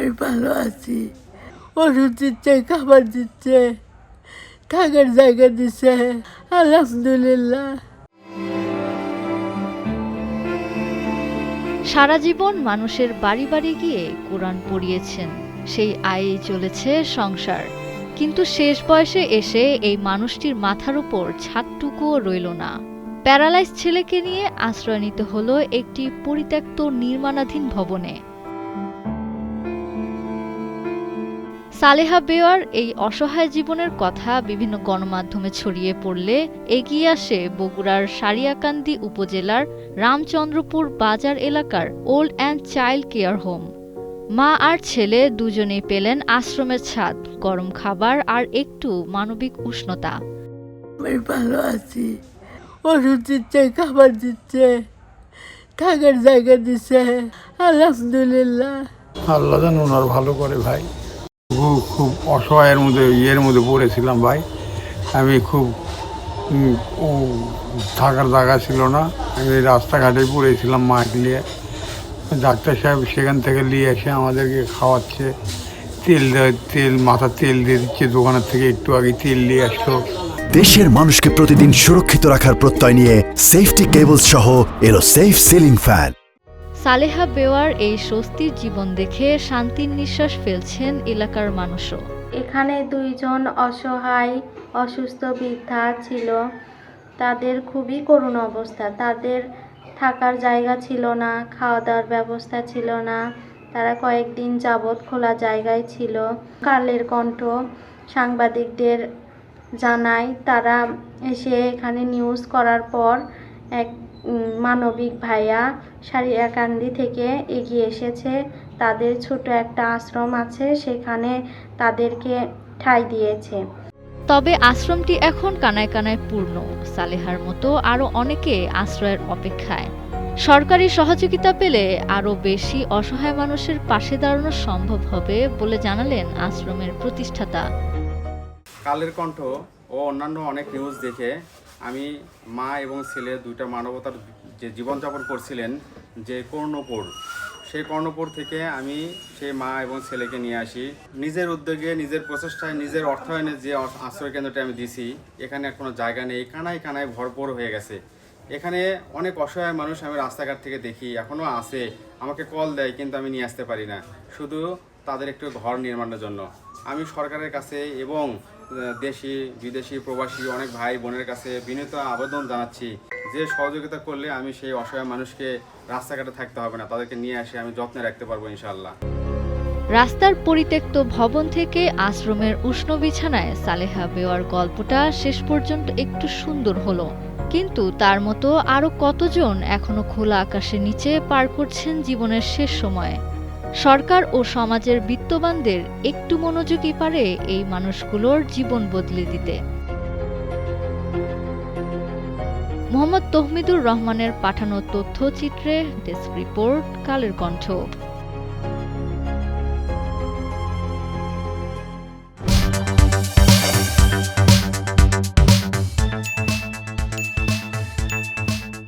আমি ভালো আছি। ওষুধ দিচ্ছে, খাবার দিচ্ছে, থাকার জায়গা দিচ্ছে, আলহামদুলিল্লাহ। সারা জীবন মানুষের বাড়ি বাড়ি গিয়ে কোরআন পড়িয়েছেন, সেই আয়েই চলেছে সংসার। কিন্তু শেষ বয়সে এসে এই মানুষটির মাথার উপর ছাদটুকুও রইল না। প্যারালাইজ ছেলেকে নিয়ে আশ্রয় নিতে হলো একটি পরিত্যক্ত নির্মাণাধীন ভবনে। সালেহা বেওয়ার এই অসহায় জীবনের কথা বিভিন্ন গণমাধ্যমে ছড়িয়ে পড়লে এগিয়ে আসে বগুড়ার সারিয়াকান্দি উপজেলার রামচন্দ্রপুর বাজার এলাকার old and child care home. মা আর ছেলে দুজনেই পেলেন আশ্রমের ছাদ, গরম খাবার আর একটু মানবিক উষ্ণতা। আমি ভালো আছি। ওষুধ দিচ্ছে, খাবার দিচ্ছে, থাকার জায়গা দিচ্ছে, আলহামদুলিল্লাহ। আল্লাহ যেন ওনার ভালো করে ভাই। খুব অসহায়ের মধ্যে মধ্যে পড়েছিলাম ভাই। আমি খুব থাকার জায়গা ছিল না, আমি রাস্তাঘাটে পড়েছিলাম মাকে নিয়ে। ডাক্তার সাহেব সেখান থেকে নিয়ে এসে আমাদেরকে খাওয়াচ্ছে, মাথা তেল দিয়ে দিচ্ছে দোকানের থেকে, একটু আগে তেল নিয়ে আসলো। দেশের মানুষকে প্রতিদিন সুরক্ষিত রাখার প্রত্যয় নিয়ে সেফটি কেবলস সহ এলো সেফ সিলিং ফ্যান। সালেহা বেওয়ার এই স্বস্তির জীবন দেখে শান্তির নিঃশ্বাস ফেলছেন এলাকার মানুষও। এখানে দুইজন অসহায় অসুস্থ বৃদ্ধা ছিল, তাদের খুবই করুণ অবস্থা। তাদের থাকার জায়গা ছিল না, খাওয়া দাওয়ার ব্যবস্থা ছিল না, তারা কয়েকদিন যাবৎ খোলা জায়গায় ছিল। কালের কণ্ঠ সাংবাদিকদের জানায়, তারা এসে এখানে নিউজ করার পর এক মানবিক ভাইয়া সারিয়াকান্দি থেকে এগিয়ে এসেছে। তাদের ছোট একটা আশ্রম আছে, সেখানে তাদেরকে ঠাঁই দিয়েছে। তবে আশ্রমটি এখন কানায় কানায় পূর্ণ। সালেহার মতো আরও অনেকে আশ্রয়ের অপেক্ষায়। সরকারি সহযোগিতা পেলে আরও বেশি অসহায় মানুষের পাশে দাঁড়ানো সম্ভব হবে বলে জানালেন আশ্রমের প্রতিষ্ঠাতা। কালের কণ্ঠ ও অন্যান্য অনেক নিউজ দেখে আমি মা এবং ছেলে দুইটা মানবতার যে জীবনযাপন করছিলেন যে কর্ণপুর, সেই কর্ণপুর থেকে আমি সেই মা এবং ছেলেকে নিয়ে আসি। নিজের উদ্যোগে, নিজের প্রচেষ্টায়, নিজের অর্থায়নে যে আশ্রয় কেন্দ্রটি আমি দিছি, এখানে কোনো জায়গা নেই, কানায় কানায় ভরপুর হয়ে গেছে। এখানে অনেক অসহায় মানুষ আমি রাস্তাঘাট থেকে দেখি, এখনও আছে, আমাকে কল দেয়, কিন্তু আমি নিয়ে আসতে পারি না, শুধু তাদের একটু ঘর নির্মাণের জন্য। আমি সরকারের কাছে এবং দেশি বিদেশি প্রবাসী অনেক ভাই বোনের কাছে বিনীত আবেদন জানাচ্ছি যে সহযোগিতা করলে আমি সেই অসহায় মানুষকে রাস্তাঘাটে থাকতে হবে না, তাদেরকে নিয়ে এসে আমি যত্নে রাখতে পারবো ইনশাআল্লাহ। রাস্তার পরিত্যক্ত ভবন থেকে আশ্রমের উষ্ণ বিছানায় সালেহা বেওয়ার গল্পটা শেষ পর্যন্ত একটু সুন্দর হলো। কিন্তু তার মতো আরও কতজন এখনো খোলা আকাশের নিচে পার করছেন জীবনের শেষ সময়ে। সরকার ও সমাজের বিত্তবানদের একটু মনোযোগই পারে এই মানুষগুলোর জীবন বদলে দিতে। মোহাম্মদ তহমিদুর রহমানের পাঠানো তথ্যচিত্রে ডেস্ক রিপোর্ট, কালের কণ্ঠ।